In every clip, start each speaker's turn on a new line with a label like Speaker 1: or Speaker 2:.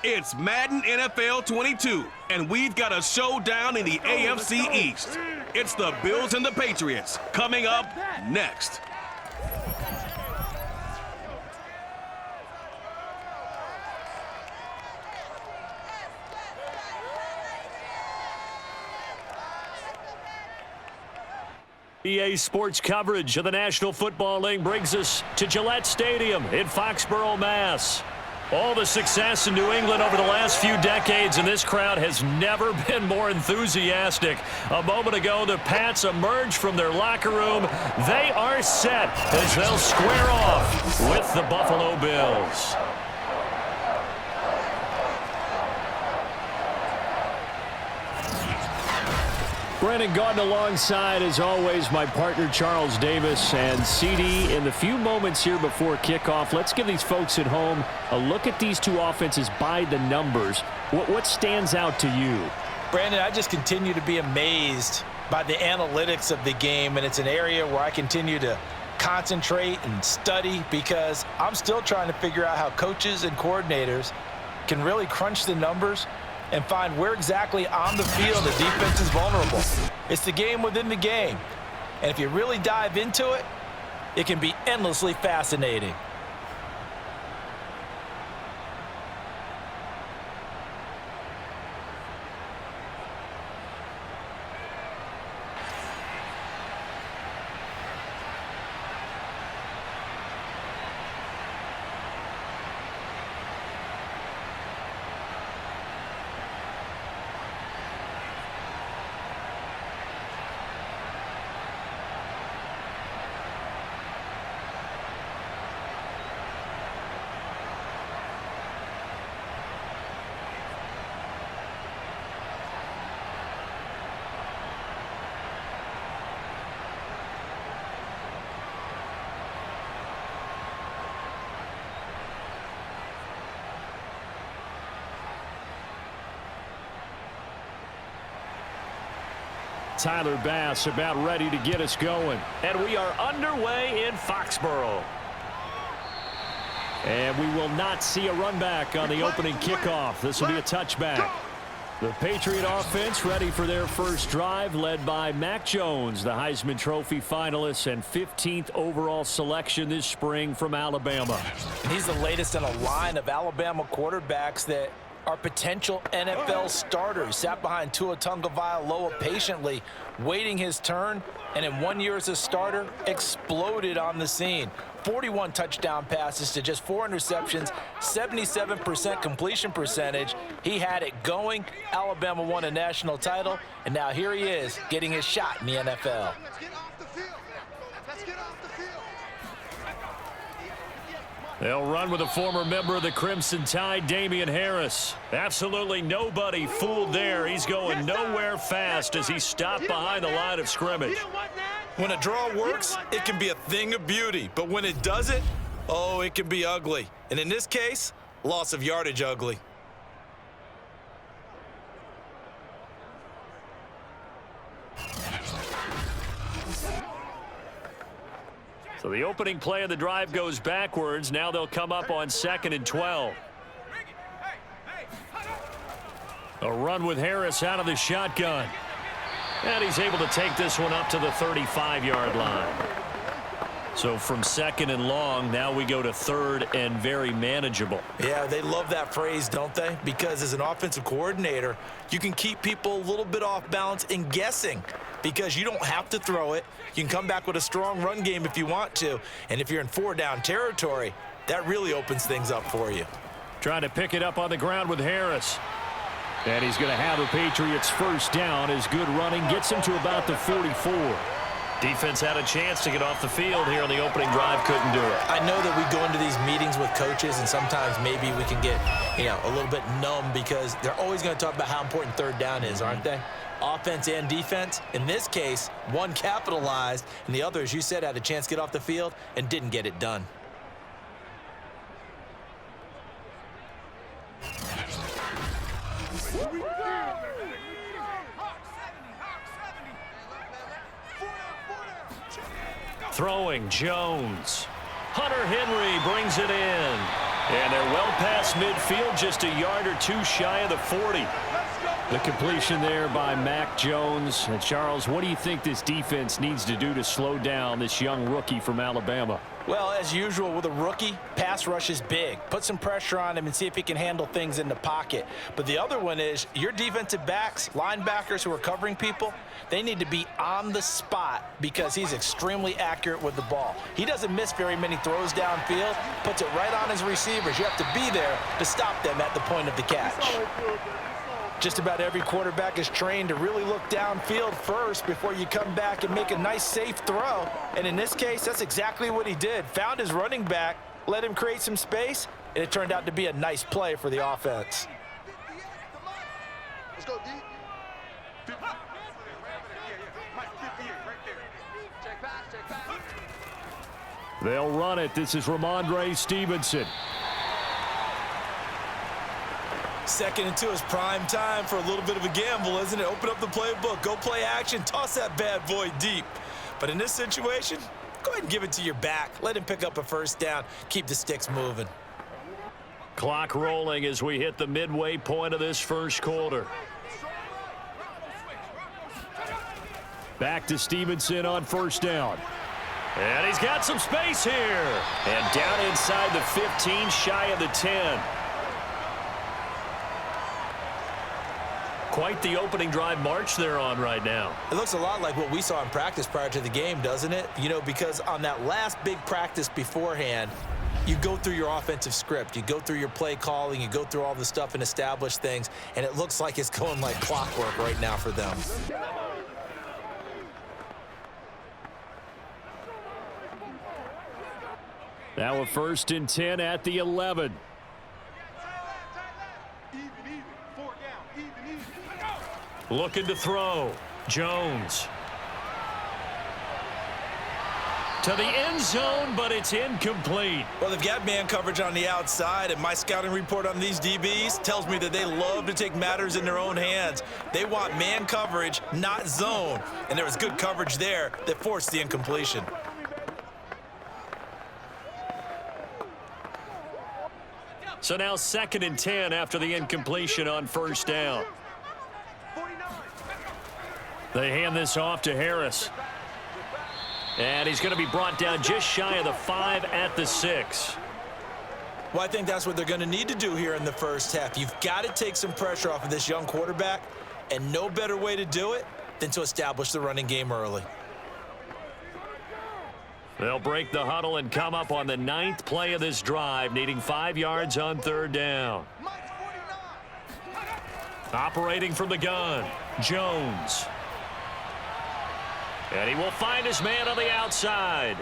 Speaker 1: It's Madden NFL 22, and we've got a showdown in the AFC East. It's the Bills and the Patriots coming up next.
Speaker 2: EA Sports coverage of the National Football League brings us to Gillette Stadium in Foxborough, Mass. All the success in New England over the last few decades, and this crowd has never been more enthusiastic. A moment ago, the Pats emerged from their locker room. They are set as they'll square off with the Buffalo Bills. Brandon Gaudin alongside, as always, my partner Charles Davis. And CD, in the few moments here before kickoff, let's give these folks at home a look at these two offenses by the numbers. What stands out to you?
Speaker 3: Brandon, I just continue to be amazed by the analytics of the game, and it's an area where I continue to concentrate and study because I'm still trying to figure out how coaches and coordinators can really crunch the numbers and find where exactly on the field the defense is vulnerable. It's the game within the game. And if you really dive into it, it can be endlessly fascinating.
Speaker 2: Tyler Bass about ready to get us going. And we are underway in Foxborough. And we will not see a run back on the opening kickoff. This will be a touchback. The Patriot offense ready for their first drive, led by Mac Jones, the Heisman Trophy finalist and 15th overall selection this spring from Alabama.
Speaker 3: And he's the latest in a line of Alabama quarterbacks that are potential NFL starters. Sat behind Tua Tagovailoa patiently, waiting his turn, and in 1 year as a starter, exploded on the scene. 41 touchdown passes to just 4 interceptions, 77% completion percentage. He had it going. Alabama won a national title, and now here he is getting his shot in the NFL.
Speaker 4: Let's get off the field. Let's get off the field.
Speaker 2: They'll run with a former member of the Crimson Tide, Damian Harris. Absolutely nobody fooled there. He's going nowhere fast as he stopped behind the line of scrimmage.
Speaker 3: When a draw works, it can be a thing of beauty. But when it doesn't, oh, it can be ugly. And in this case, loss of yardage ugly.
Speaker 2: So the opening play of the drive goes backwards. Now they'll come up on 2nd and 12. A run with Harris out of the shotgun. And he's able to take this one up to the 35-yard line. So from 2nd and long, now we go to 3rd and very manageable.
Speaker 3: Yeah, they love that phrase, don't they? Because as an offensive coordinator, you can keep people a little bit off balance and guessing because you don't have to throw it. You can come back with a strong run game if you want to. And if you're in 4-down territory, that really opens things up for you.
Speaker 2: Trying to pick it up on the ground with Harris. And he's going to have a Patriots first down as good running gets him to about the 44. Defense had a chance to get off the field here on the opening drive, couldn't do it.
Speaker 3: I know that we go into these meetings with coaches, and sometimes maybe we can get, a little bit numb because they're always going to talk about how important 3rd down is, aren't they? Offense and defense. In this case, one capitalized, and the other, as you said, had a chance to get off the field and didn't get it done.
Speaker 2: Throwing Jones. Hunter Henry brings it in. And they're well past midfield, just a yard or two shy of the 40.
Speaker 5: The completion there by Mac Jones. And Charles, what do you think this defense needs to do to slow down this young rookie from Alabama?
Speaker 3: Well, as usual with a rookie, pass rush is big. Put some pressure on him and see if he can handle things in the pocket. But the other one is your defensive backs, linebackers who are covering people, they need to be on the spot because he's extremely accurate with the ball. He doesn't miss very many throws downfield, puts it right on his receivers. You have to be there to stop them at the point of the catch. Just about every quarterback is trained to really look downfield first before you come back and make a nice, safe throw. And in this case, that's exactly what he did. Found his running back, let him create some space, and it turned out to be a nice play for the offense.
Speaker 4: Let's go, D.
Speaker 5: They'll run it. This is Ramondre Stevenson.
Speaker 3: Second and 2 is prime time for a little bit of a gamble, isn't it? Open up the playbook, go play action, toss that bad boy deep. But in this situation, go ahead and give it to your back. Let him pick up a first down. Keep the sticks moving.
Speaker 2: Clock rolling as we hit the midway point of this first quarter.
Speaker 5: Back to Stevenson on first down.
Speaker 2: And he's got some space here. And down inside the 15, shy of the 10. Quite the opening drive march they're on right now.
Speaker 3: It looks a lot like what we saw in practice prior to the game, doesn't it? You know, because on that last big practice beforehand, you go through your offensive script, you go through your play calling, you go through all the stuff and establish things, and it looks like it's going like clockwork right now for them.
Speaker 5: Now a 1st and 10 at the 11.
Speaker 2: Looking to throw. Jones. To the end zone, but it's incomplete.
Speaker 3: Well, they've got man coverage on the outside, and my scouting report on these DBs tells me that they love to take matters in their own hands. They want man coverage, not zone. And there was good coverage there that forced the incompletion.
Speaker 2: So now 2nd and 10 after the incompletion on first down. They hand this off to Harris. And he's going to be brought down just shy of the 5 at the 6.
Speaker 3: Well, I think that's what they're going to need to do here in the first half. You've got to take some pressure off of this young quarterback, and no better way to do it than to establish the running game early.
Speaker 2: They'll break the huddle and come up on the 9th play of this drive, needing 5 yards on 3rd down. Operating from the gun, Jones. And he will find his man on the outside.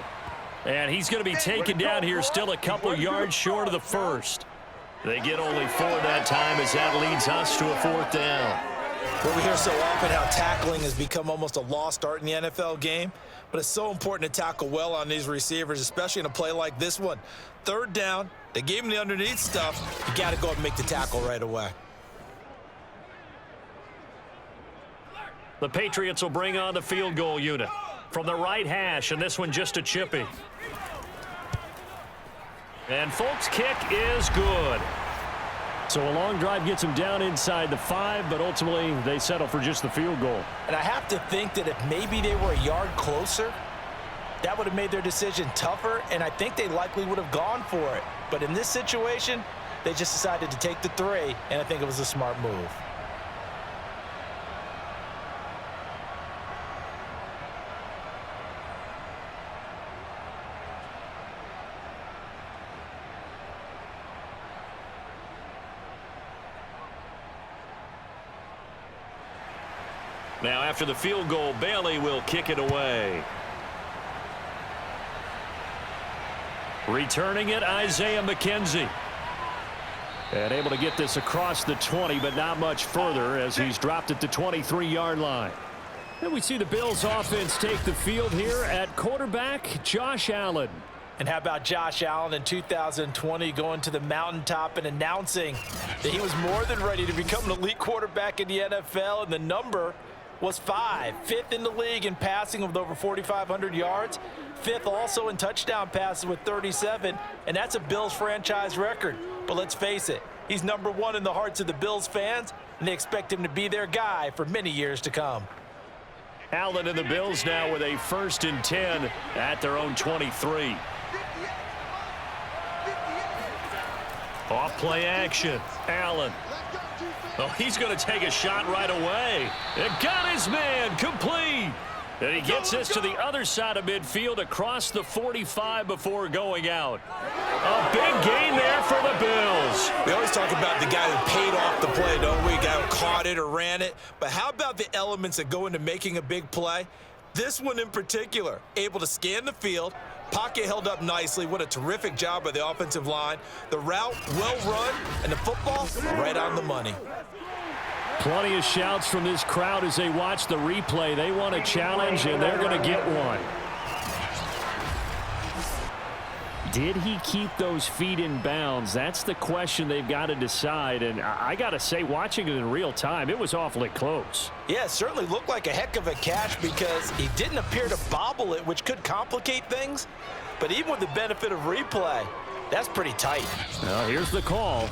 Speaker 2: And he's going to be taken down here, still a couple yards short of the 1st. They get only 4 that time as that leads us to a 4th down.
Speaker 3: Well, we hear so often how tackling has become almost a lost art in the NFL game, but it's so important to tackle well on these receivers, especially in a play like this one. 3rd down, they gave him the underneath stuff. You got to go and make the tackle right away.
Speaker 2: The Patriots will bring on the field goal unit from the right hash, and this one just a chippy. And Folk's kick is good.
Speaker 5: So a long drive gets them down inside the 5, but ultimately they settle for just the field goal.
Speaker 3: And I have to think that if maybe they were a yard closer, that would have made their decision tougher, and I think they likely would have gone for it. But in this situation, they just decided to take the 3, and I think it was a smart move.
Speaker 2: Now after the field goal, Bailey will kick it away. Returning it, Isaiah McKenzie. And able to get this across the 20, but not much further as he's dropped at the 23-yard line.
Speaker 5: And we see the Bills offense take the field here at quarterback, Josh Allen.
Speaker 3: And how about Josh Allen in 2020 going to the mountaintop and announcing that he was more than ready to become an elite quarterback in the NFL, and the number was 5, 5th in the league in passing with over 4,500 yards, 5th also in touchdown passes with 37, and that's a Bills franchise record. But let's face it, he's number 1 in the hearts of the Bills fans, and they expect him to be their guy for many years to come.
Speaker 2: Allen and the Bills now with a 1st and 10 at their own 23. Off play action. Allen. Oh, he's going to take a shot right away. It got his man complete. And he gets this to the other side of midfield across the 45 before going out. A big gain there for the Bills.
Speaker 3: We always talk about the guy who paid off the play, don't we? The guy who caught it or ran it. But how about the elements that go into making a big play? This one in particular, able to scan the field, pocket held up nicely. What a terrific job by the offensive line. The route well run, and the football right on the money.
Speaker 5: Plenty of shouts from this crowd as they watch the replay. They want a challenge, and they're going to get one. Did he keep those feet in bounds? That's the question they've got to decide. And I got to say, watching it in real time, it was awfully close.
Speaker 3: Yeah, it certainly looked like a heck of a catch because he didn't appear to bobble it, which could complicate things. But even with the benefit of replay, that's pretty tight.
Speaker 5: Well, here's the call.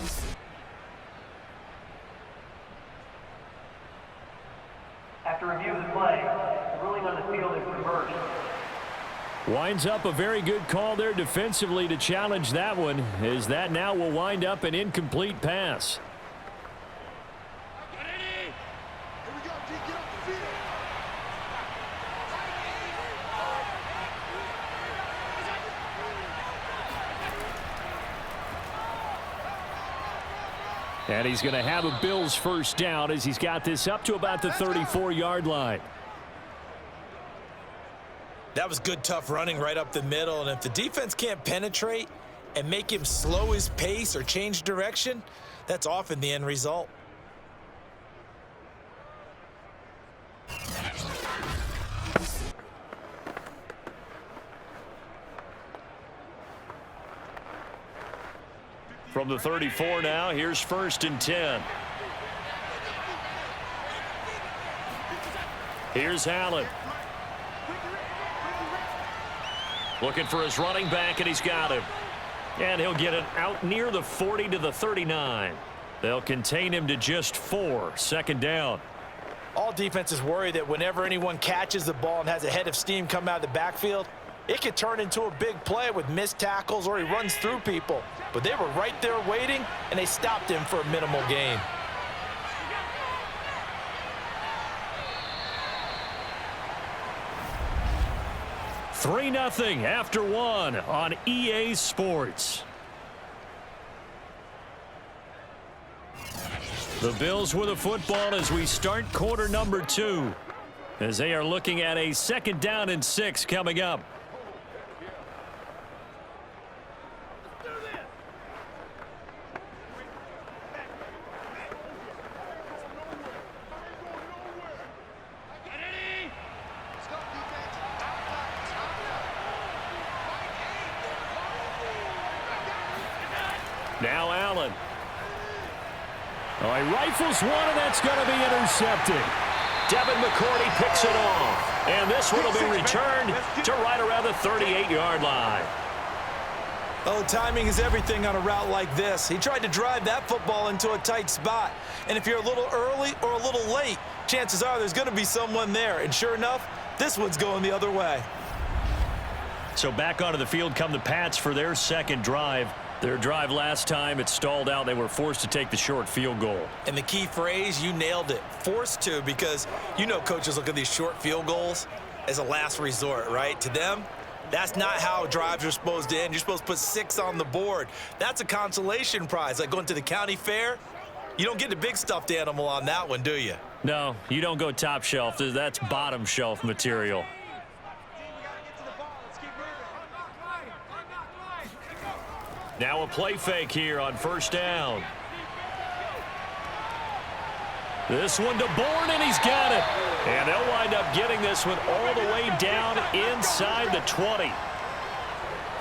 Speaker 6: After review of the play, the ruling on the field is reversed.
Speaker 5: Winds up a very good call there defensively to challenge that one, as that now will wind up an incomplete pass. And he's going to have a Bills 1st down as he's got this up to about the 34-yard line.
Speaker 3: That was good, tough running right up the middle. And if the defense can't penetrate and make him slow his pace or change direction, that's often the end result.
Speaker 2: From the 34 now, here's 1st and 10. Here's Allen. Looking for his running back, and he's got him. And he'll get it out near the 40 to the 39. They'll contain him to just 4. 2nd down.
Speaker 3: All defenses worry that whenever anyone catches the ball and has a head of steam come out of the backfield, it could turn into a big play with missed tackles or he runs through people. But they were right there waiting, and they stopped him for a minimal gain.
Speaker 2: Three 0 after 1 on EA Sports. The Bills with a football as we start quarter number 2, as they are looking at a 2nd down and 6 coming up. Now Allen. Oh, he rifles one, and that's going to be intercepted. Devin McCourty picks it off. And this one will be returned to right around the 38-yard line.
Speaker 3: Oh, timing is everything on a route like this. He tried to drive that football into a tight spot. And if you're a little early or a little late, chances are there's going to be someone there. And sure enough, this one's going the other way.
Speaker 2: So back onto the field come the Pats for their 2nd drive. Their drive last time, it stalled out. They were forced to take the short field goal.
Speaker 3: And the key phrase, you nailed it, forced to, because you know coaches look at these short field goals as a last resort, right? To them, that's not how drives are supposed to end. You're supposed to put 6 on the board. That's a consolation prize. Like going to the county fair, you don't get the big stuffed animal on that one, do you?
Speaker 2: No, you don't go top shelf. That's bottom shelf material. Now a play fake here on 1st down. This one to Bourne, and he's got it. And they'll wind up getting this one all the way down inside the 20.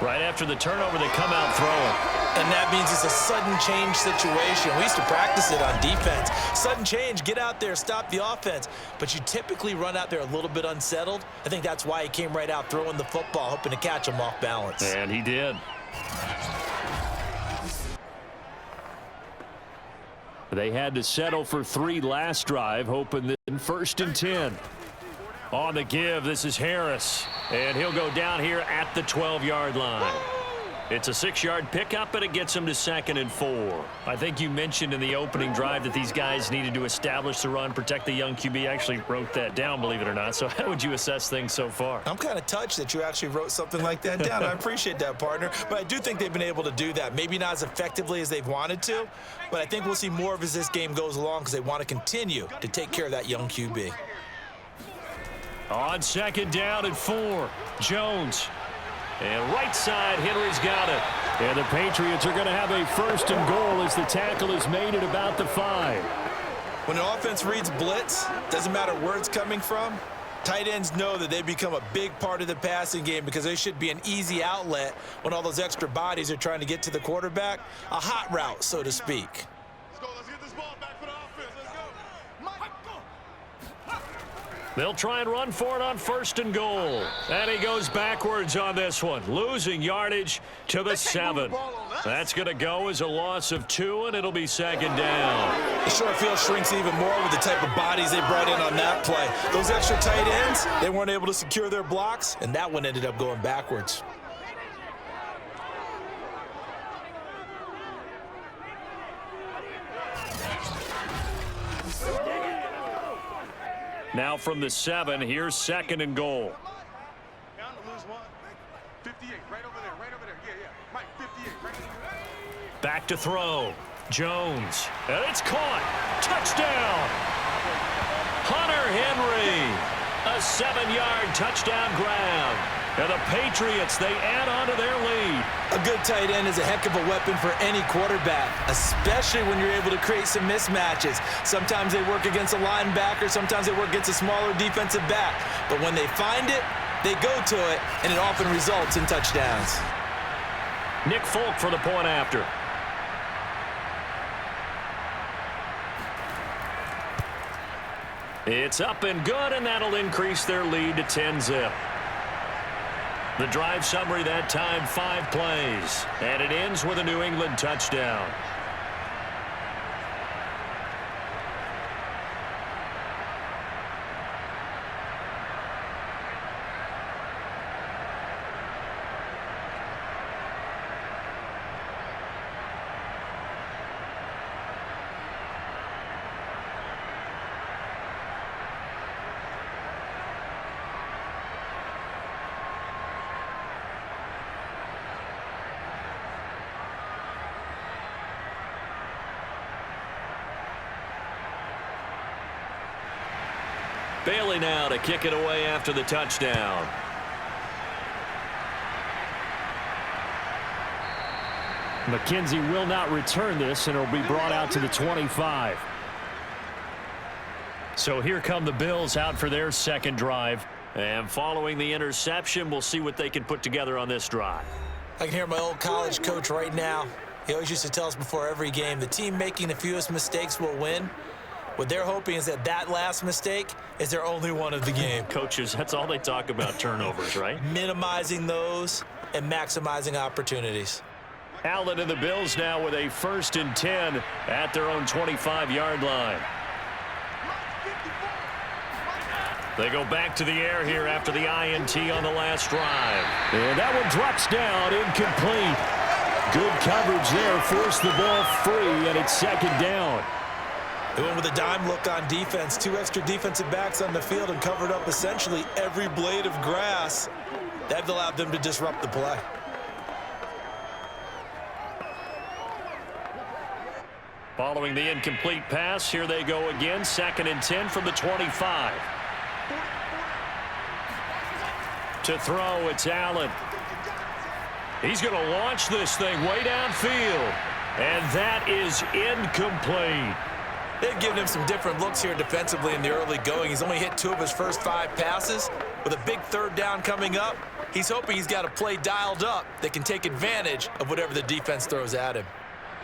Speaker 2: Right after the turnover, they come out throwing.
Speaker 3: And that means it's a sudden change situation. We used to practice it on defense. Sudden change, get out there, stop the offense. But you typically run out there a little bit unsettled. I think that's why he came right out throwing the football, hoping to catch him off balance.
Speaker 2: And he did. They had to settle for 3 last drive, hoping that in 1st and 10. On the give, this is Harris. And he'll go down here at the 12-yard line. It's a 6-yard pickup, and it gets him to 2nd and 4. I think you mentioned in the opening drive that these guys needed to establish the run, protect the young QB. I actually wrote that down, believe it or not. So how would you assess things so far?
Speaker 3: I'm kind of touched that you actually wrote something like that down. I appreciate that, partner. But I do think they've been able to do that. Maybe not as effectively as they've wanted to, but I think we'll see more of as this game goes along because they want to continue to take care of that young QB.
Speaker 2: On 2nd down and 4, Jones. And right side, Henry's got it.
Speaker 5: And the Patriots are going to have a 1st and goal as the tackle is made at about the 5.
Speaker 3: When an offense reads blitz, doesn't matter where it's coming from, tight ends know that they become a big part of the passing game because they should be an easy outlet when all those extra bodies are trying to get to the quarterback. A hot route, so to speak.
Speaker 4: Let's go. Let's get this ball back for the offense. Let's go.
Speaker 2: They'll try and run for it on 1st and goal. And he goes backwards on this one, losing yardage to the 7. That's going to go as a loss of 2, and it'll be 2nd down.
Speaker 3: The short field shrinks even more with the type of bodies they brought in on that play. Those extra tight ends, they weren't able to secure their blocks, and that one ended up going backwards.
Speaker 2: Now from the 7, here's 2nd and goal.
Speaker 4: Down to lose one. 58, right over there, right over there. Yeah. Mike, 58, right over there.
Speaker 2: Back to throw. Jones. And it's caught. Touchdown. Hunter Henry. A 7-yard touchdown grab. And the Patriots, they add on to their lead.
Speaker 3: A good tight end is a heck of a weapon for any quarterback, especially when you're able to create some mismatches. Sometimes they work against a linebacker, sometimes they work against a smaller defensive back. But when they find it, they go to it, and it often results in touchdowns.
Speaker 2: Nick Folk for the point after. It's up and good, and that'll increase their lead to 10-zip. The drive summary that time, 5 plays. And it ends with a New England touchdown. Bailey now to kick it away after the touchdown.
Speaker 5: McKenzie will not return this, and it'll be brought out to the 25.
Speaker 2: So here come the Bills out for their 2nd drive. And following the interception, we'll see what they can put together on this drive.
Speaker 3: I can hear my old college coach right now. He always used to tell us before every game, the team making the fewest mistakes will win. What they're hoping is that that last mistake is their only one of the game.
Speaker 2: Coaches, that's all they talk about, turnovers, right?
Speaker 3: Minimizing those and maximizing opportunities.
Speaker 2: Allen and the Bills now with a 1st and 10 at their own 25-yard line. They go back to the air here after the INT on the last drive.
Speaker 5: And that one drops down, incomplete. Good coverage there, forced the ball free, and it's 2nd down.
Speaker 3: They went with a dime look on defense. 2 extra defensive backs on the field and covered up essentially every blade of grass. That allowed them to disrupt the play.
Speaker 2: Following the incomplete pass, here they go again. 2nd and 10 from the 25. To throw, it's Allen. He's going to launch this thing way downfield. And that is incomplete.
Speaker 3: They've given him some different looks here defensively in the early going. He's only hit 2 of his first 5 passes. With a big 3rd down coming up, He's hoping he's got a play dialed up that can take advantage of whatever the defense throws at him.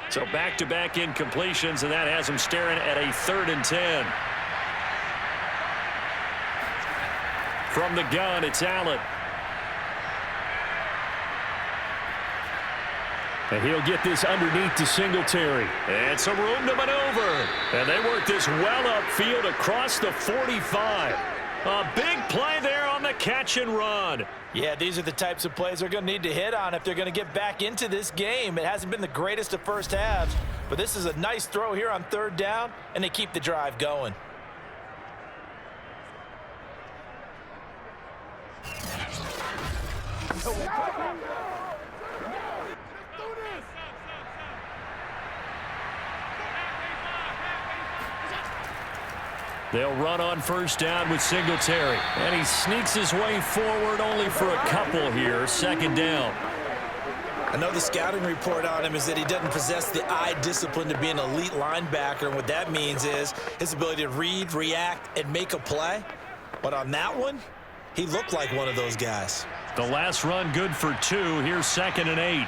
Speaker 2: So back-to-back incompletions, and that has him staring at a 3rd and 10. From the gun, it's Allen.
Speaker 5: And he'll get this underneath to Singletary.
Speaker 2: And some room to maneuver. And they work this well upfield across the 45. A big play there on the catch and run.
Speaker 3: Yeah, these are the types of plays they're going to need to hit on if they're going to get back into this game. It hasn't been the greatest of first halves, but this is a nice throw here on 3rd down, and they keep the drive going.
Speaker 2: They'll run on 1st down with Singletary. And he sneaks his way forward only for a couple here. 2nd down.
Speaker 3: I know the scouting report on him is that he doesn't possess the eye discipline to be an elite linebacker. And what that means is his ability to read, react, and make a play. But on that one, he looked like one of those guys.
Speaker 2: The last run good for 2. Here's 2nd and 8.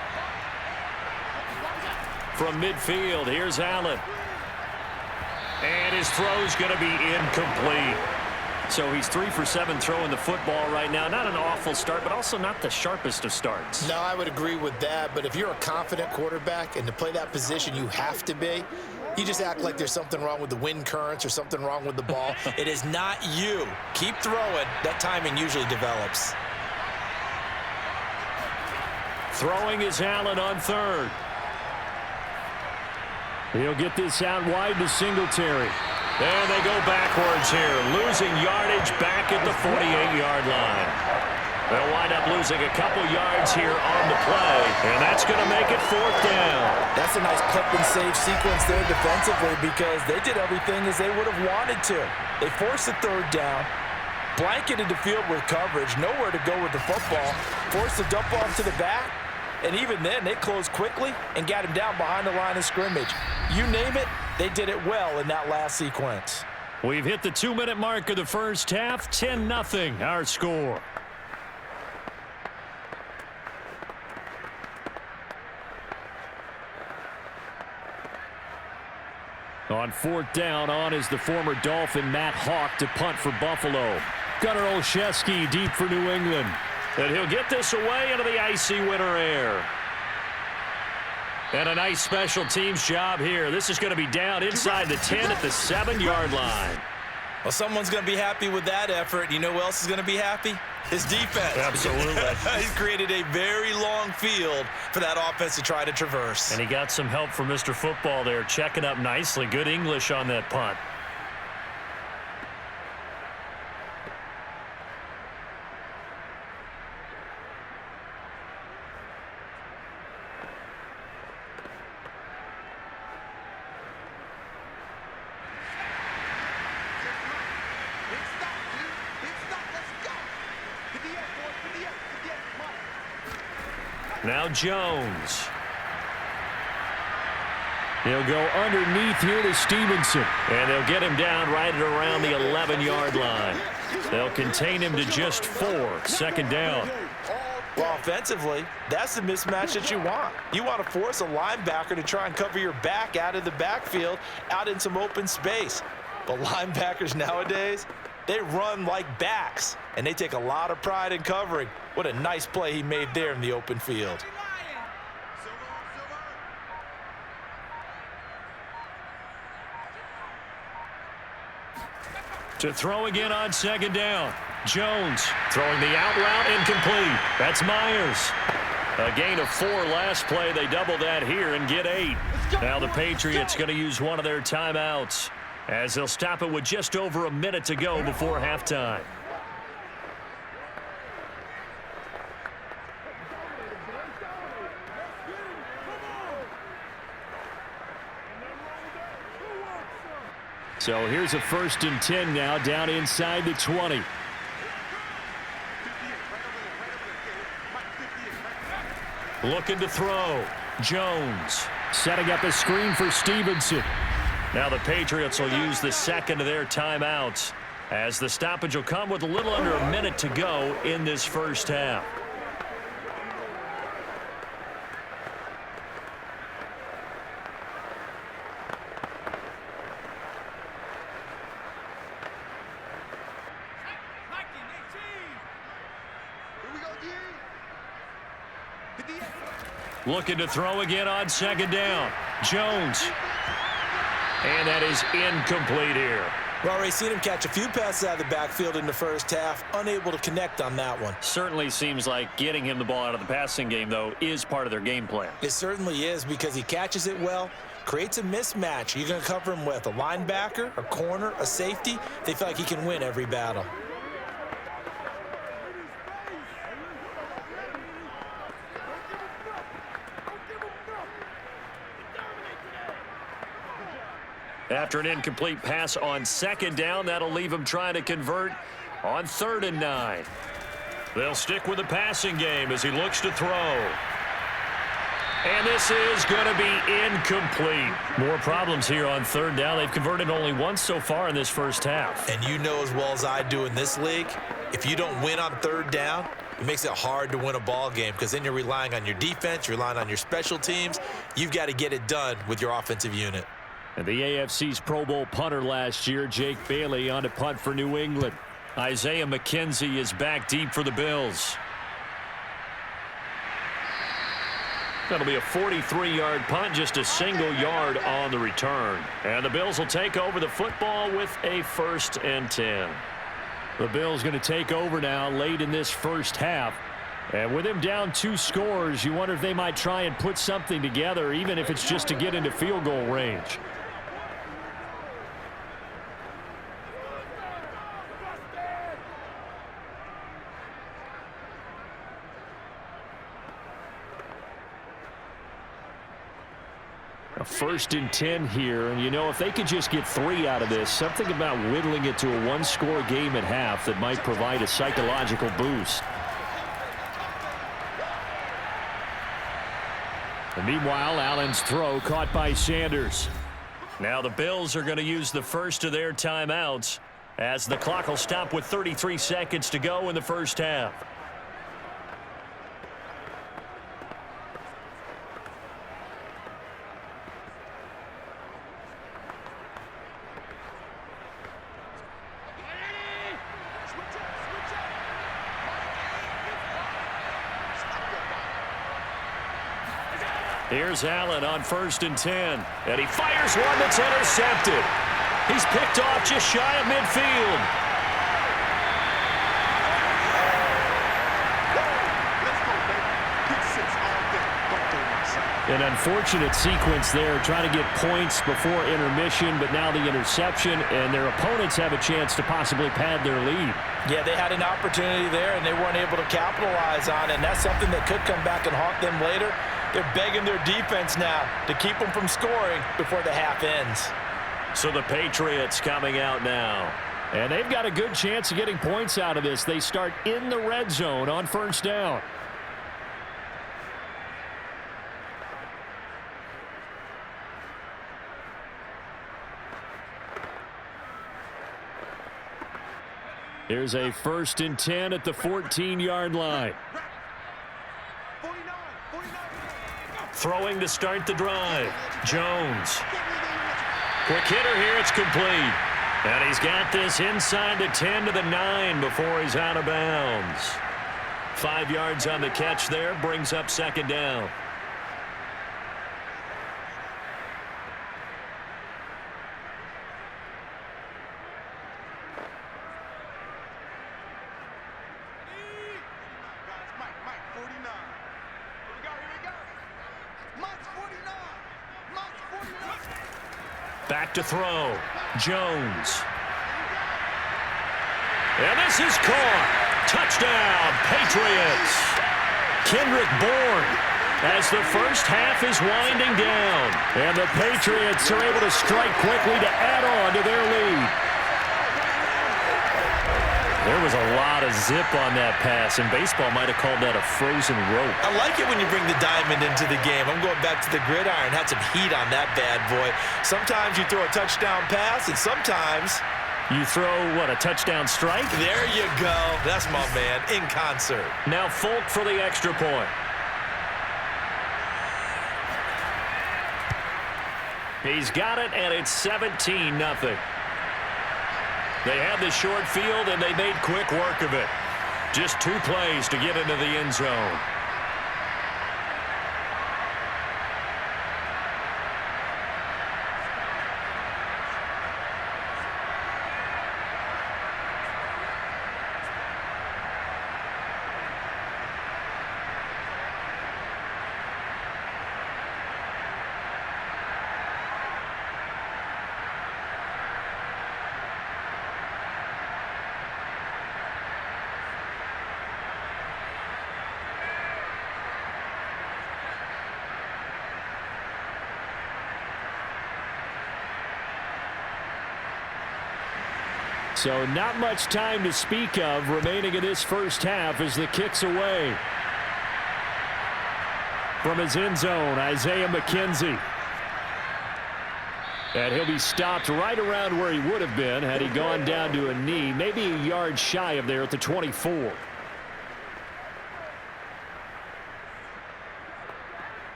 Speaker 2: From midfield, here's Allen. And his throw's going to be incomplete. So he's 3 for 7 throwing the football right now. Not an awful start, but also not the sharpest of starts.
Speaker 7: No, I would agree with that. But if you're a confident quarterback and to play that position you have to be, you just act like there's something wrong with the wind currents or something wrong with the ball.
Speaker 3: It is not you. Keep throwing. That timing usually develops.
Speaker 2: Throwing is Allen on 3rd.
Speaker 5: He'll get this out wide to Singletary.
Speaker 2: And they go backwards here, losing yardage back at the 48-yard line. They'll wind up losing a couple yards here on the play, and that's going to make it 4th down.
Speaker 3: That's a nice clip and save sequence there defensively because they did everything as they would have wanted to. They forced the 3rd down, blanketed the field with coverage, nowhere to go with the football, forced the dump off to the back, and even then, they closed quickly and got him down behind the line of scrimmage. You name it, they did it well in that last sequence.
Speaker 2: We've hit the 2-minute mark of the first half. 10-0 our score.
Speaker 5: On 4th down, on is the former Dolphin Matt Hawk to punt for Buffalo. Gunnar Olszewski deep for New England.
Speaker 2: And he'll get this away into the icy winter air. And a nice special teams job here. This is going to be down inside the 10 at the 7-yard line.
Speaker 3: Well, someone's going to be happy with that effort. You know who else is going to be happy? His defense.
Speaker 2: Absolutely.
Speaker 3: He's created a very long field for that offense to try to traverse.
Speaker 2: And he got some help from Mr. Football there, checking up nicely. Good English on that punt. Now Jones.
Speaker 5: He'll go underneath here to Stevenson.
Speaker 2: And they'll get him down right at around the 11-yard line. They'll contain him to just 4. 2nd down.
Speaker 3: Well, offensively, that's the mismatch that you want. You want to force a linebacker to try and cover your back out of the backfield, out in some open space. But linebackers nowadays, they run like backs, and they take a lot of pride in covering. What a nice play he made there in the open field.
Speaker 2: To throw again on 2nd down. Jones throwing the out route incomplete. That's Myers. A gain of 4 last play. They double that here and get 8. Now the Patriots going to use one of their timeouts as they'll stop it with just over a minute to go before halftime.
Speaker 5: So here's a 1st and 10 now down inside the 20.
Speaker 2: Looking to throw. Jones.
Speaker 5: Setting up a screen for Stevenson.
Speaker 2: Now the Patriots will use the 2nd of their timeouts as the stoppage will come with a little under a minute to go in this first half. Looking to throw again on second down. Jones. And that is incomplete here.
Speaker 3: Well, already seen him catch a few passes out of the backfield in the first half. Unable to connect on that one.
Speaker 2: Certainly seems like getting him the ball out of the passing game, though, is part of their game plan.
Speaker 3: It certainly is, because he catches it well, creates a mismatch. You're going to cover him with a linebacker, a corner, a safety. They feel like he can win every battle.
Speaker 2: After an incomplete pass on second down, that'll leave him trying to convert on 3rd and 9. They'll stick with the passing game as he looks to throw. And this is going to be incomplete. More problems here on 3rd down. They've converted only once so far in this first half.
Speaker 3: And you know as well as I do in this league, if you don't win on 3rd down, it makes it hard to win a ball game, because then you're relying on your defense, you're relying on your special teams. You've got to get it done with your offensive unit.
Speaker 5: And the AFC's Pro Bowl punter last year, Jake Bailey, on to punt for New England.
Speaker 2: Isaiah McKenzie is back deep for the Bills. That'll be a 43-yard punt, just a single yard on the return. And the Bills will take over the football with a 1st and 10.
Speaker 5: The Bills going to take over now late in this first half. And with him down 2 scores, you wonder if they might try and put something together, even if it's just to get into field goal range. A 1st and 10 here, and you know, if they could just get 3 out of this, something about whittling it to a 1-score game at half that might provide a psychological boost. And meanwhile, Allen's throw caught by Sanders.
Speaker 2: Now the Bills are going to use the first of their timeouts as the clock will stop with 33 seconds to go in the first half. Here's Allen on 1st and 10. And he fires one that's intercepted. He's picked off just shy of midfield.
Speaker 5: An unfortunate sequence there, trying to get points before intermission, but now the interception, and their opponents have a chance to possibly pad their lead.
Speaker 3: Yeah, they had an opportunity there, and they weren't able to capitalize on it, and that's something that could come back and haunt them later. They're begging their defense now to keep them from scoring before the half ends.
Speaker 2: So the Patriots coming out now.
Speaker 5: And they've got a good chance of getting points out of this. They start in the red zone on 1st down. Here's a 1st and 10 at the 14-yard line.
Speaker 2: Throwing to start the drive. Jones. Quick hitter here. It's complete. And he's got this inside the 10 to the 9 before he's out of bounds. 5 yards on the catch there. Brings up 2nd down. Back to throw. Jones. And this is caught. Touchdown, Patriots. Kendrick Bourne as the first half is winding down.
Speaker 5: And the Patriots are able to strike quickly to add on to their lead.
Speaker 2: There was a lot of zip on that pass, and baseball might have called that a frozen rope.
Speaker 3: I like it when you bring the diamond into the game. I'm going back to the gridiron. Had some heat on that bad boy. Sometimes you throw a touchdown pass, and sometimes
Speaker 2: you throw, what, a touchdown strike?
Speaker 3: There you go. That's my man, in concert.
Speaker 2: Now Folk for the extra point. He's got it, and it's 17-0. They had the short field, and they made quick work of it. Just 2 plays to get into the end zone.
Speaker 5: So not much time to speak of remaining in this first half as the kick's away. From his end zone, Isaiah McKenzie. And he'll be stopped right around where he would have been had he gone down to a knee, maybe a yard shy of there at the 24.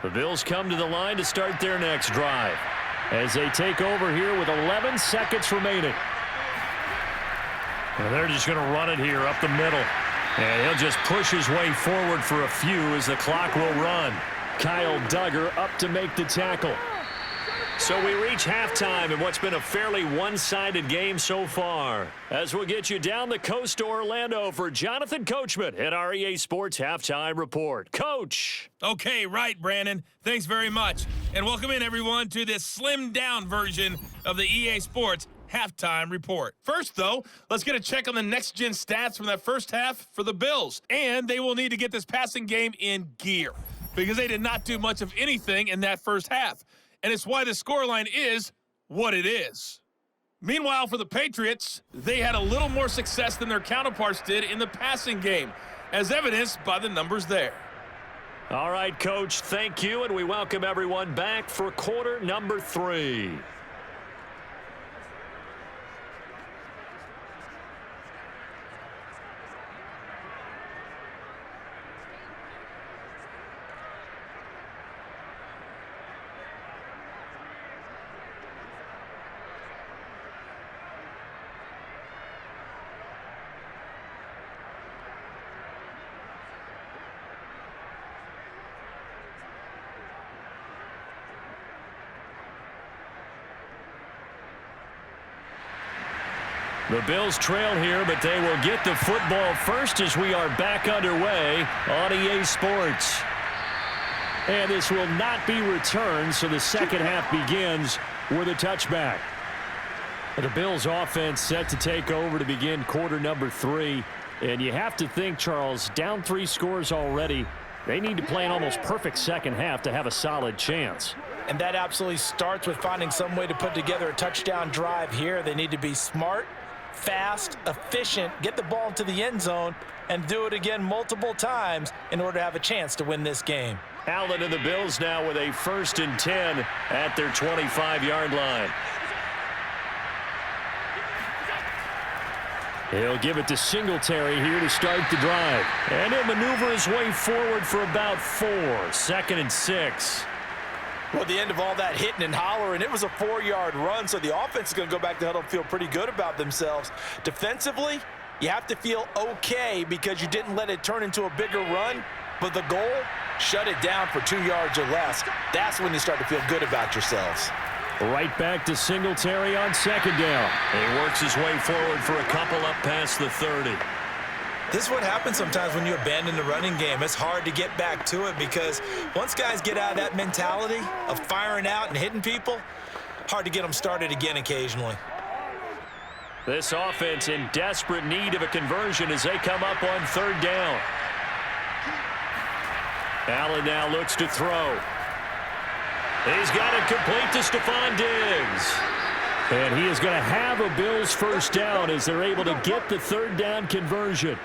Speaker 5: The Bills come to the line to start their next drive as they take over here with 11 seconds remaining.
Speaker 2: And they're just going to run it here up the middle. And he'll just push his way forward for a few as the clock will run.
Speaker 5: Kyle Duggar up to make the tackle.
Speaker 2: So we reach halftime in what's been a fairly one-sided game so far. As we'll get you down the coast to Orlando for Jonathan Coachman at our EA Sports Halftime Report. Coach.
Speaker 8: Okay, right, Brandon. Thanks very much. And welcome in, everyone, to this slimmed-down version of the EA Sports Halftime Report. First, though, let's get a check on the next-gen stats from that first half for the Bills. And they will need to get this passing game in gear because they did not do much of anything in that first half. And it's why the scoreline is what it is. Meanwhile, for the Patriots, they had a little more success than their counterparts did in the passing game, as evidenced by the numbers there.
Speaker 2: All right, Coach, thank you, and we welcome everyone back for quarter number 3.
Speaker 5: The Bills trail here, but they will get the football first as we are back underway on EA Sports. And this will not be returned, so the second half begins with a touchback. The Bills offense set to take over to begin quarter number 3. And you have to think, Charles, down 3 scores already. They need to play an almost perfect second half to have a solid chance.
Speaker 3: And that absolutely starts with finding some way to put together a touchdown drive here. They need to be smart, fast, efficient, get the ball into the end zone, and do it again multiple times in order to have a chance to win this game.
Speaker 2: Allen and the Bills now with a 1st and 10 at their 25-yard line.
Speaker 5: He'll give it to Singletary here to start the drive.
Speaker 2: And he'll maneuver his way forward for about 4. 2nd and 6.
Speaker 3: Well, at the end of all that hitting and hollering, it was a 4-yard run, so the offense is going to go back to huddle and feel pretty good about themselves. Defensively, you have to feel okay because you didn't let it turn into a bigger run, but the goal, shut it down for 2 yards or less. That's when you start to feel good about yourselves.
Speaker 5: Right back to Singletary on 2nd down.
Speaker 2: He works his way forward for a couple up past the 30.
Speaker 3: This is what happens sometimes when you abandon the running game. It's hard to get back to it because once guys get out of that mentality of firing out and hitting people, hard to get them started again occasionally.
Speaker 2: This offense in desperate need of a conversion as they come up on 3rd down. Allen now looks to throw. He's got it complete to Stephon Diggs.
Speaker 5: And he is going to have a Bills 1st down as they're able to get the 3rd down conversion.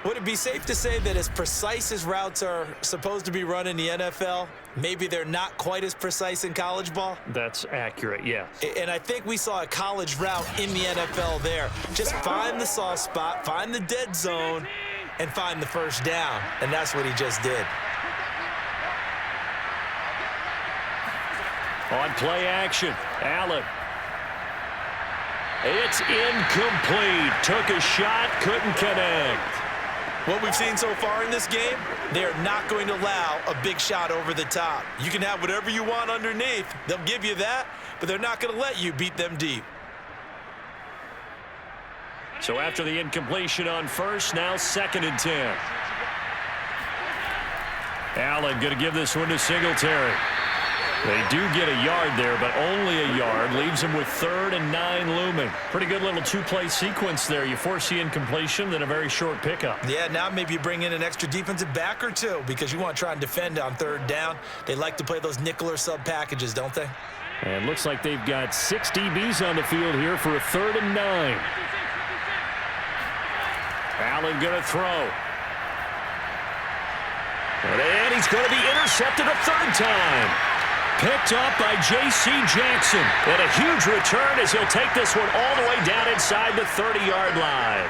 Speaker 3: Would it be safe to say that as precise as routes are supposed to be run in the NFL, maybe they're not quite as precise in college ball?
Speaker 2: That's accurate, yes.
Speaker 3: And I think we saw a college route in the NFL there. Just find the soft spot, find the dead zone, and find the 1st down. And that's what he just did.
Speaker 2: On play action, Allen. It's incomplete. Took a shot, couldn't connect.
Speaker 3: What we've seen so far in this game, they're not going to allow a big shot over the top. You can have whatever you want underneath. They'll give you that, but they're not going to let you beat them deep.
Speaker 2: So after the incompletion on 1st, now 2nd and 10.
Speaker 5: Allen going to give this one to Singletary. They do get a yard there, but only a yard. Leaves them with 3rd and 9 looming. Pretty good little two-play sequence there. You force the incompletion, then a very short pickup.
Speaker 3: Yeah, now maybe you bring in an extra defensive back or two because you want to try and defend on 3rd down. They like to play those nickel or sub packages, don't they?
Speaker 5: And looks like they've got 6 DBs on the field here for a 3rd and 9. Allen going to throw. And he's going to be intercepted a 3rd time. Picked up by J.C. Jackson. And a huge return as he'll take this one all the way down inside the 30-yard line.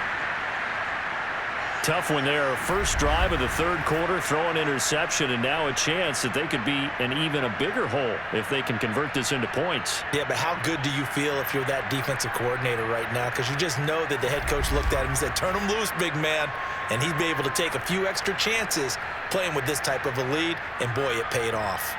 Speaker 5: Tough one there. First drive of the 3rd quarter, throw an interception, and now a chance that they could be in even a bigger hole if they can convert this into points.
Speaker 3: Yeah, but how good do you feel if you're that defensive coordinator right now? Because you just know that the head coach looked at him and said, turn him loose, big man. And he'd be able to take a few extra chances playing with this type of a lead, and boy, it paid off.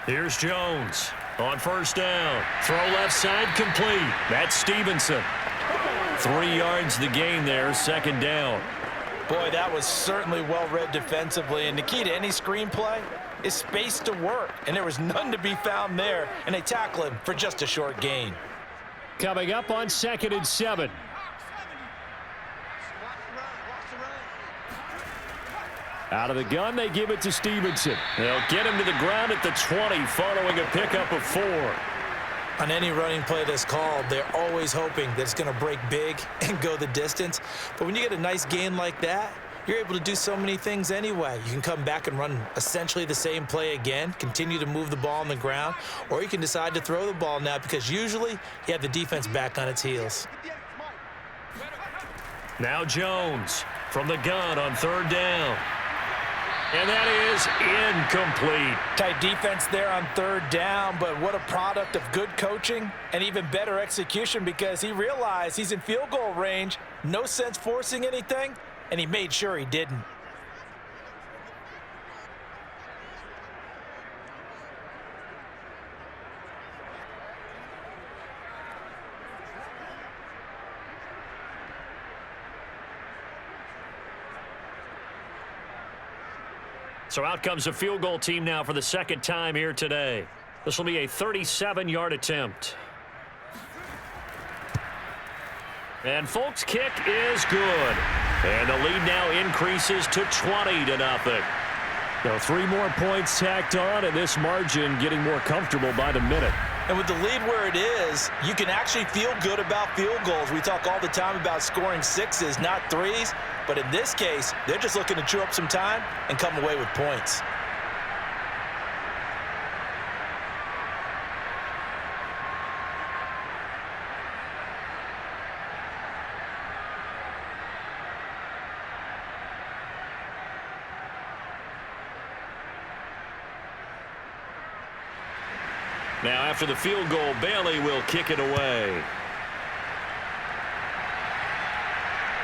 Speaker 5: Here's Jones on 1st down. Throw left side complete. That's Stevenson. 3 yards the gain there, 2nd down.
Speaker 3: Boy, that was certainly well-read defensively. And the key to any screenplay is space to work. And there was none to be found there. And they tackle him for just a short gain.
Speaker 5: Coming up on 2nd and 7. Out of the gun, they give it to Stevenson. They'll get him to the ground at the 20 following a pickup of 4.
Speaker 3: On any running play that's called, they're always hoping that it's going to break big and go the distance. But when you get a nice gain like that, you're able to do so many things anyway. You can come back and run essentially the same play again, continue to move the ball on the ground, or you can decide to throw the ball now because usually you have the defense back on its heels.
Speaker 5: Now Jones from the gun on 3rd down. And that is incomplete.
Speaker 3: Tight defense there on 3rd down, but what a product of good coaching and even better execution because he realized he's in field goal range, no sense forcing anything, and he made sure he didn't.
Speaker 5: So out comes a field goal team now for the 2nd time here today. This will be a 37-yard attempt. And Folk's kick is good. And the lead now increases to 20-0. So 3 more points tacked on, and this margin getting more comfortable by the minute.
Speaker 3: And with the lead where it is, you can actually feel good about field goals. We talk all the time about scoring 6s, not 3s. But in this case, they're just looking to chew up some time and come away with points.
Speaker 5: Now after the field goal, Bailey will kick it away.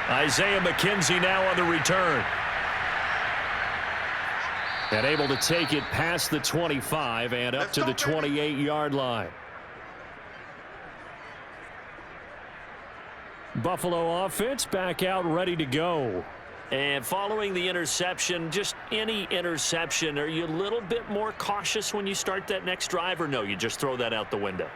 Speaker 5: Isaiah McKenzie now on the return. And able to take it past the 25 and up to the 28-yard line. Buffalo offense back out ready to go. And following the interception, just any interception, are you a little bit more cautious when you start that next drive, or no, you just throw that out the window?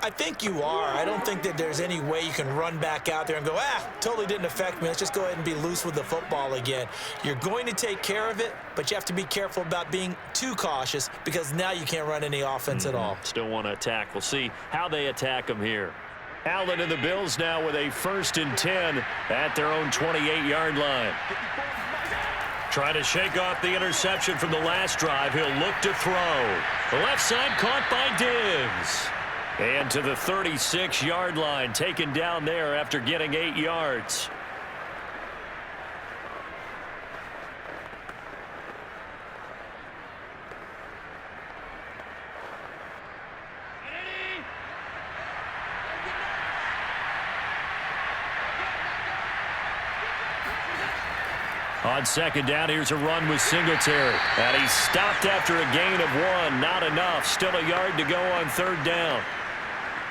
Speaker 3: I think you are. I don't think that there's any way you can run back out there and go, totally didn't affect me. Let's just go ahead and be loose with the football again. You're going to take care of it, but you have to be careful about being too cautious because now you can't run any offense at all.
Speaker 5: Still want to attack. We'll see how they attack them here. Allen and the Bills now with a 1st and 10 at their own 28-yard line. Trying to shake off the interception from the last drive. He'll look to throw. The left side caught by Diggs. And to the 36-yard line, taken down there after getting 8 yards.
Speaker 2: On second down, here's a run with Singletary. And he's stopped after a gain of 1. Not enough. Still a yard to go on third down.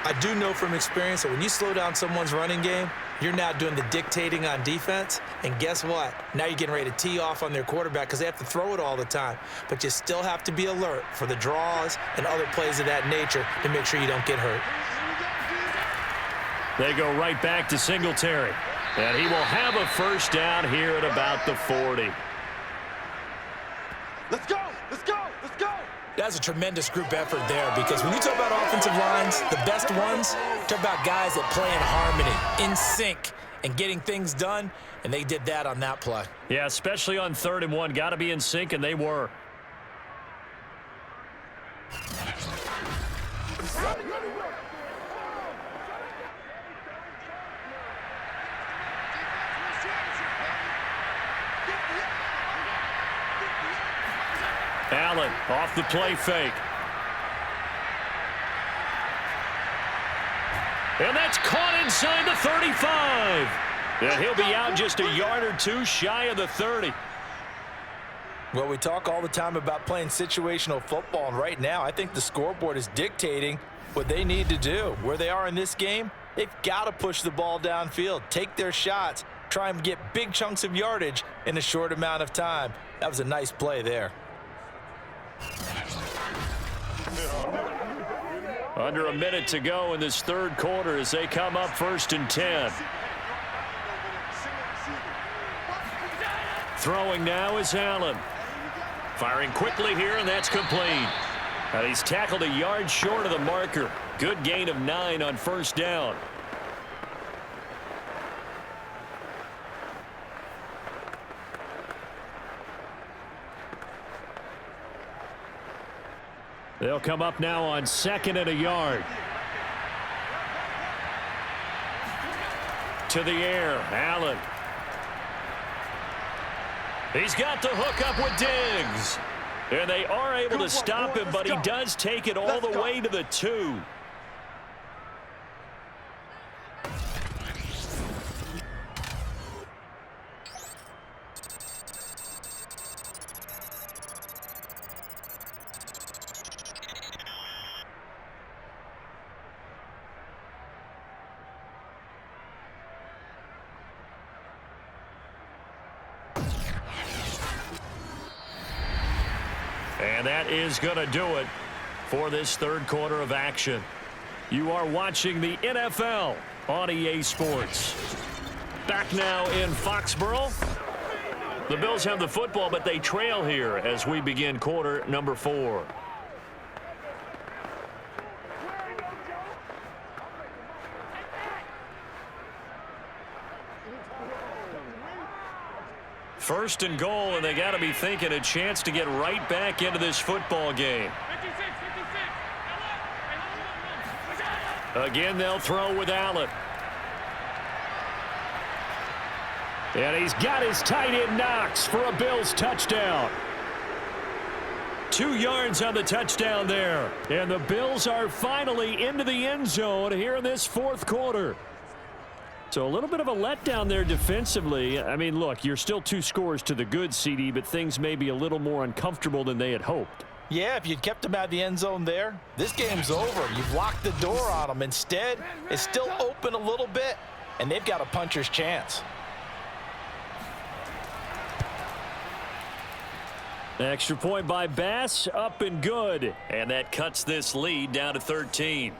Speaker 3: I do know from experience that when you slow down someone's running game, you're now doing the dictating on defense. And guess what? Now you're getting ready to tee off on their quarterback because they have to throw it all the time. But you still have to be alert for the draws and other plays of that nature to make sure you don't get hurt.
Speaker 2: They go right back to Singletary. And he will have a first down here at about the 40.
Speaker 4: Let's go! Let's go! Let's go!
Speaker 3: That's a tremendous group effort there because when you talk about offensive lines, the best ones, talk about guys that play in harmony, in sync, and getting things done, and they did that on that play.
Speaker 2: Yeah, especially on 3rd and 1. Got to be in sync, and they were. Allen off the play fake. And that's caught inside the 35. And he'll be out just a yard or 2 shy of the 30.
Speaker 3: Well, we talk all the time about playing situational football, and right now I think the scoreboard is dictating what they need to do. Where they are in this game, they've got to push the ball downfield, take their shots, try and get big chunks of yardage in a short amount of time. That was a nice play there.
Speaker 2: Under a minute to go in this 3rd quarter as they come up 1st and 10. Throwing now is Allen. Firing quickly here, and that's complete. And he's tackled a yard short of the marker. Good gain of 9 on 1st down. They'll come up now on 2nd and a yard. To the air, Allen. He's got the hook up with Diggs. And they are able to stop him, but he does take it all the way to the 2. And that is going to do it for this 3rd quarter of action. You are watching the NFL on EA Sports. Back now in Foxborough. The Bills have the football, but they trail here as we begin quarter number 4. First and goal, and they got to be thinking a chance to get right back into this football game. Again, they'll throw with Allen. And he's got his tight end Knox for a Bills touchdown. 2 yards on the touchdown there. And the Bills are finally into the end zone here in this 4th quarter. So a little bit of a letdown there defensively. I mean, look, you're still 2 scores to the good, CD, but things may be a little more uncomfortable than they had hoped.
Speaker 3: Yeah, if you'd kept them out of the end zone there, this game's over. You've locked the door on them. Instead, it's still open a little bit, and they've got a puncher's chance.
Speaker 2: Extra point by Bass, up and good. And that cuts this lead down to 13.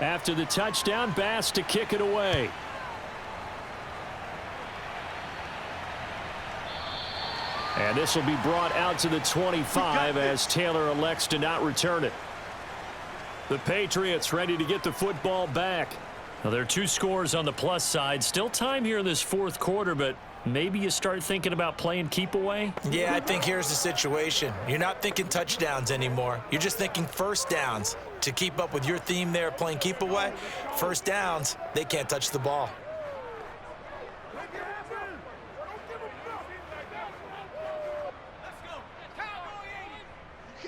Speaker 2: After the touchdown, Bass to kick it away. And this will be brought out to the 25 as Taylor elects to not return it. The Patriots ready to get the football back. Well, there are 2 scores on the plus side. Still time here in this fourth quarter, but maybe you start thinking about playing keep away?
Speaker 3: Yeah, I think here's the situation. You're not thinking touchdowns anymore. You're just thinking first downs. To keep up with your theme there, playing keep away, first downs, they can't touch the ball.
Speaker 4: You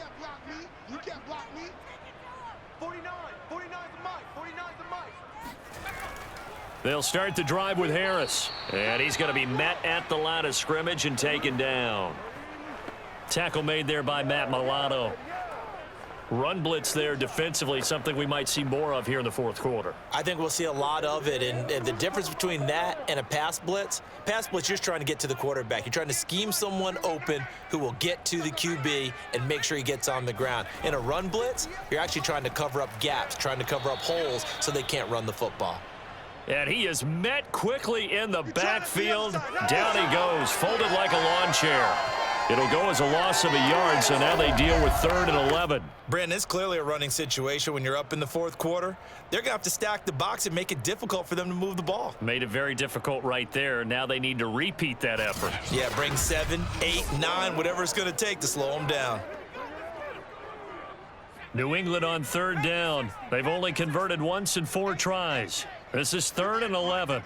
Speaker 4: can't block me. You can't block me. 49. 49's the mic. 49's the mic.
Speaker 2: They'll start the drive with Harris. And he's going to be met at the line of scrimmage and taken down. Tackle made there by Matt Milano. Run blitz there defensively, something we might see more of here in the fourth quarter.
Speaker 3: I think we'll see a lot of it, and the difference between that and a pass blitz, you're just trying to get to the quarterback. You're trying to scheme someone open who will get to the QB and make sure he gets on the ground. In a run blitz, you're actually trying to cover up gaps, trying to cover up holes so they can't run the football.
Speaker 2: And he is met quickly in the backfield. Down he goes, folded like a lawn chair. It'll go as a loss of a yard, so now they deal with 3rd and 11.
Speaker 3: Brandon, it's clearly a running situation when you're up in the fourth quarter. They're going to have to stack the box and make it difficult for them to move the ball.
Speaker 2: Made it very difficult right there. Now they need to repeat that effort.
Speaker 3: Yeah, bring 7, 8, 9, whatever it's going to take to slow them down.
Speaker 2: New England on 3rd down. They've only converted once in 4 tries. This is 3rd and 11.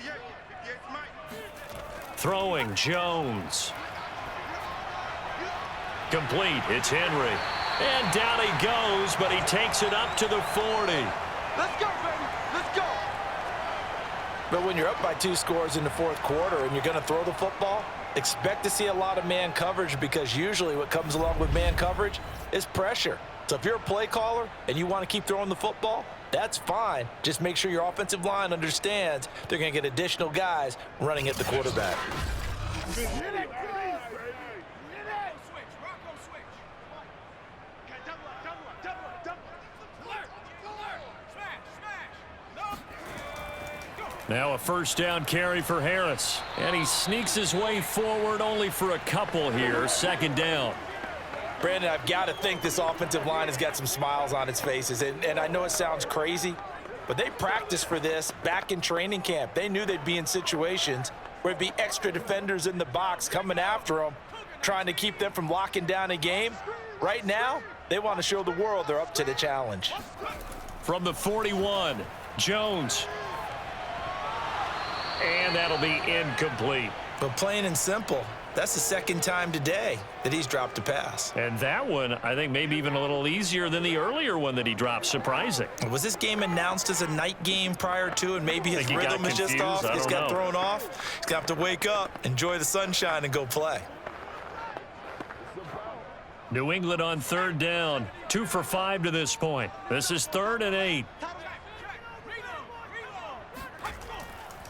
Speaker 2: Throwing, Jones. Complete, it's Henry. And down he goes, but he takes it up to the 40.
Speaker 4: Let's go, baby. Let's go.
Speaker 3: But when you're up by 2 scores in the fourth quarter and you're going to throw the football, expect to see a lot of man coverage, because usually what comes along with man coverage is pressure. So if you're a play caller and you want to keep throwing the football, that's fine. Just make sure your offensive line understands they're going to get additional guys running at the quarterback.
Speaker 2: Now a first down carry for Harris. And he sneaks his way forward only for a couple here. 2nd down.
Speaker 3: Brandon, I've got to think this offensive line has got some smiles on its faces. And I know it sounds crazy, but they practiced for this back in training camp. They knew they'd be in situations where it'd be extra defenders in the box coming after them, trying to keep them from locking down a game. Right now, they want to show the world they're up to the challenge.
Speaker 2: From the 41, Jones. And that'll be incomplete.
Speaker 3: But plain and simple, that's the 2nd time today that he's dropped a pass.
Speaker 2: And that one, I think, maybe even a little easier than the earlier one that he dropped. Surprising.
Speaker 3: Was this game announced as a night game prior to, and maybe his rhythm is just off? He's got thrown off. He's got to wake up, enjoy the sunshine, and go play.
Speaker 2: New England on 3rd down. 2 for 5 to this point. This is 3rd and 8.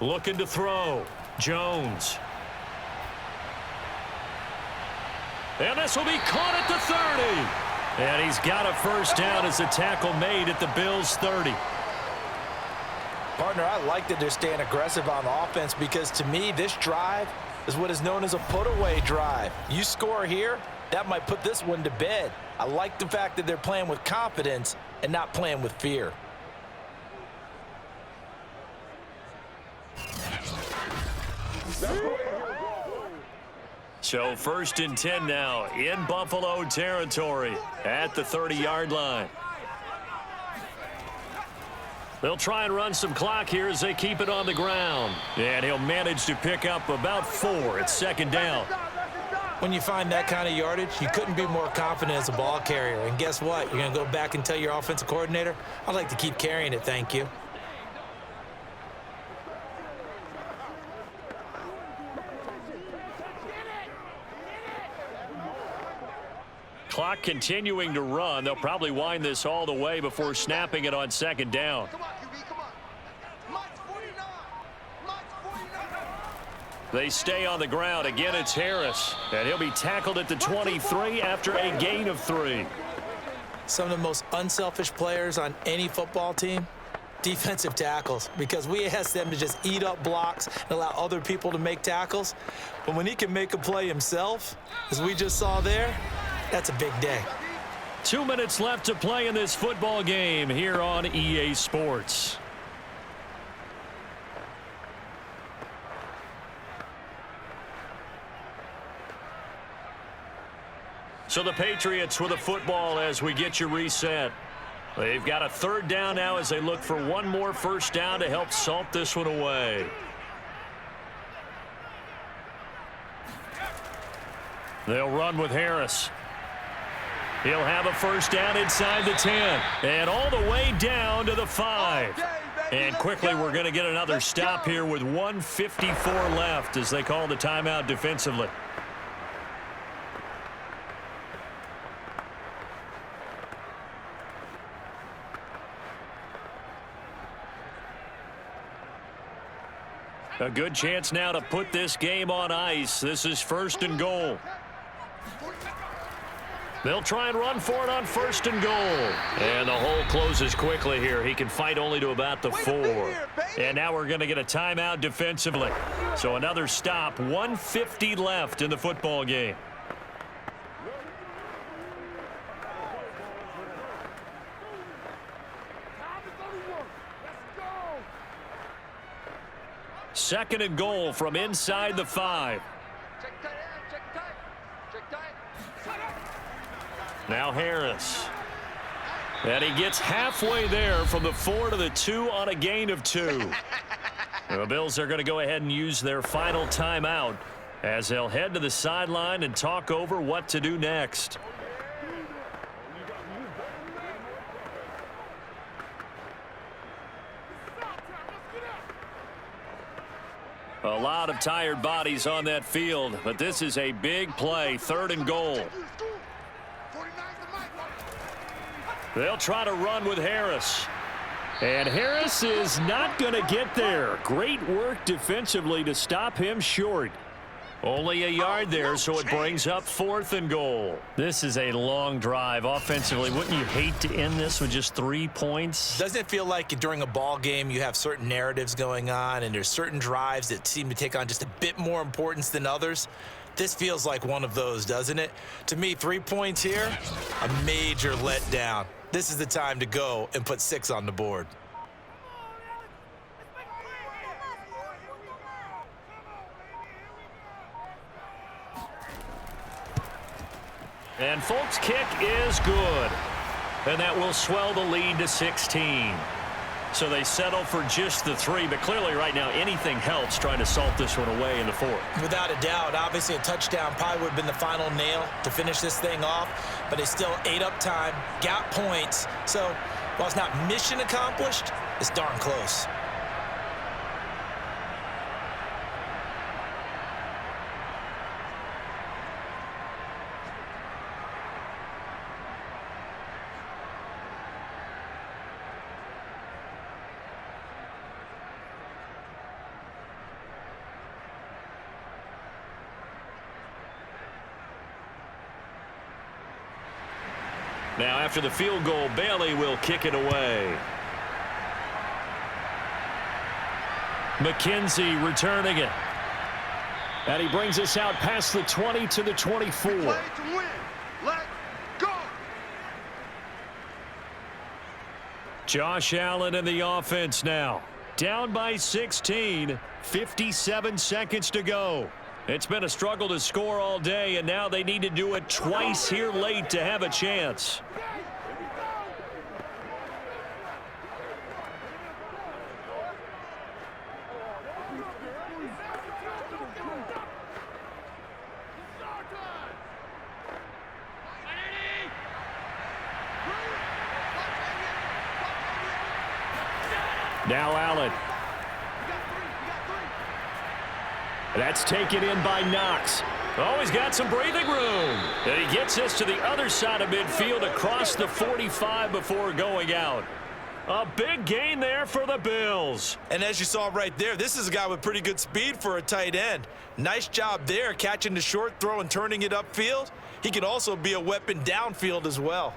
Speaker 2: Looking to throw. Jones. And this will be caught at the 30. And he's got a first down as a tackle made at the Bills' 30.
Speaker 3: Partner, I like that they're staying aggressive on offense, because to me, this drive is what is known as a put-away drive. You score here, that might put this one to bed. I like the fact that they're playing with confidence and not playing with fear.
Speaker 2: So 1st and 10 now in Buffalo territory at the 30-yard line. They'll try and run some clock here as they keep it on the ground. And he'll manage to pick up about 4. It's 2nd down.
Speaker 3: When you find that kind of yardage, you couldn't be more confident as a ball carrier. And guess what? You're going to go back and tell your offensive coordinator, I'd like to keep carrying it, thank you.
Speaker 2: Clock continuing to run. They'll probably wind this all the way before snapping it on 2nd down.
Speaker 4: Come on, QB, come on. Mike's 49. Mike's 49.
Speaker 2: They stay on the ground. Again, it's Harris. And he'll be tackled at the 23 after a gain of 3.
Speaker 3: Some of the most unselfish players on any football team, defensive tackles, because we ask them to just eat up blocks and allow other people to make tackles. But when he can make a play himself, as we just saw there, that's a big day.
Speaker 2: 2 minutes left to play in this football game here on EA Sports. So the Patriots with a football as we get you reset. They've got a third down now as they look for one more first down to help salt this one away. They'll run with Harris. He'll have a first down inside the 10 and all the way down to the 5. And quickly we're going to get another stop here with 1:54 left as they call the timeout defensively. A good chance now to put this game on ice. This is 1st and goal. They'll try and run for it on 1st and goal. And the hole closes quickly here. He can fight only to about the 4. And now we're going to get a timeout defensively. So another stop, 1:50 left in the football game. Second and goal from inside the 5. Now Harris. And he gets halfway there from the 4 to the 2 on a gain of 2. The Bills are going to go ahead and use their final timeout as they'll head to the sideline and talk over what to do next. A lot of tired bodies on that field, but this is a big play, 3rd and goal. They'll try to run with Harris. And Harris is not going to get there. Great work defensively to stop him short. Only a yard there, so it brings up 4th and goal. This is a long drive offensively. Wouldn't you hate to end this with just 3 points?
Speaker 3: Doesn't it feel like during a ball game you have certain narratives going on and there's certain drives that seem to take on just a bit more importance than others? This feels like one of those, doesn't it? To me, 3 points here, a major letdown. This is the time to go and put 6 on the board.
Speaker 2: And Folk's kick is good. And that will swell the lead to 16. So they settle for just the 3, but clearly right now anything helps trying to salt this one away in the 4th.
Speaker 3: Without a doubt, obviously a touchdown probably would have been the final nail to finish this thing off, but it's still ate up time, got points. So while it's not mission accomplished, it's darn close.
Speaker 2: Now after the field goal, Bailey will kick it away. McKenzie returning it. And he brings us out past the 20 to the 24.
Speaker 4: Play to win. Let's go.
Speaker 2: Josh Allen in the offense now. Down by 16. 57 seconds to go. It's been a struggle to score all day, and now they need to do it twice here late to have a chance. Now Allen. That's taken in by Knox. Oh, he's got some breathing room. And he gets us to the other side of midfield across the 45 before going out. A big gain there for the Bills.
Speaker 3: And as you saw right there, this is a guy with pretty good speed for a tight end. Nice job there catching the short throw and turning it upfield. He can also be a weapon downfield as well.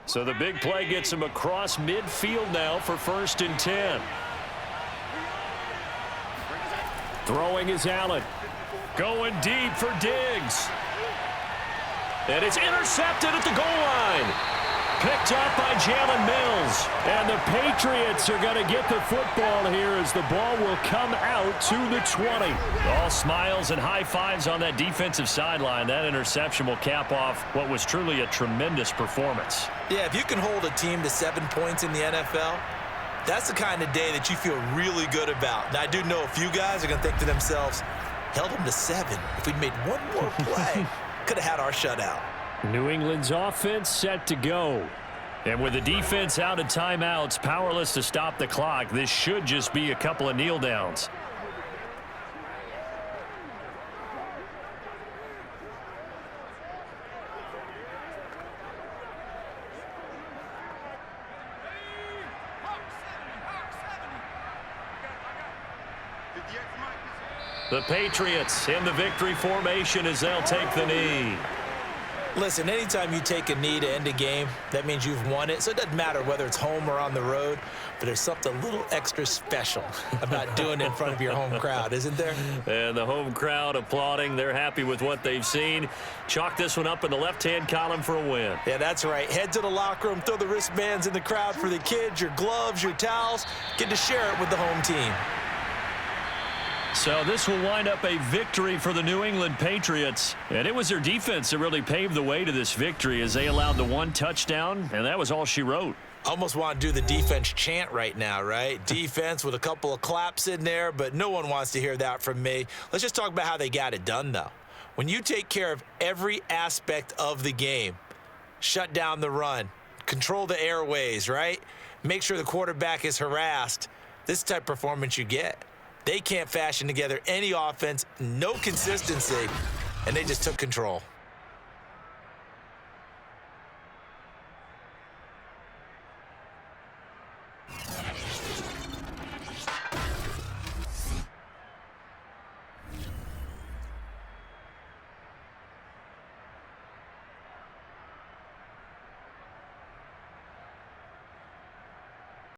Speaker 2: So the big play gets him across midfield now for 1st and 10. Throwing is Allen. Going deep for Diggs. And it's intercepted at the goal line. Picked up by Jalen Mills. And the Patriots are going to get the football here as the ball will come out to the 20. All smiles and high fives on that defensive sideline. That interception will cap off what was truly a tremendous performance.
Speaker 3: Yeah, if you can hold a team to 7 points in the NFL, that's the kind of day that you feel really good about. Now, I do know a few guys are going to think to themselves, held them to 7. If we'd made one more play, could have had our shutout.
Speaker 2: New England's offense set to go. And with the defense out of timeouts, powerless to stop the clock, this should just be a couple of kneel downs. The Patriots in the victory formation as they'll take the knee.
Speaker 3: Listen, anytime you take a knee to end a game, that means you've won it. So it doesn't matter whether it's home or on the road, but there's something a little extra special about doing it in front of your home crowd, isn't there?
Speaker 2: And the home crowd applauding. They're happy with what they've seen. Chalk this one up in the left-hand column for a win.
Speaker 3: Yeah, that's right. Head to the locker room, throw the wristbands in the crowd for the kids, your gloves, your towels. Get to share it with the home team.
Speaker 2: So this will wind up a victory for the New England Patriots. And it was their defense that really paved the way to this victory as they allowed the 1 touchdown, and that was all she wrote.
Speaker 3: Almost want to do the defense chant right now, right? Defense with a couple of claps in there, but no one wants to hear that from me. Let's just talk about how they got it done, though. When you take care of every aspect of the game, shut down the run, control the airways, right? Make sure the quarterback is harassed. This type of performance you get. They can't fashion together any offense, no consistency, and they just took control.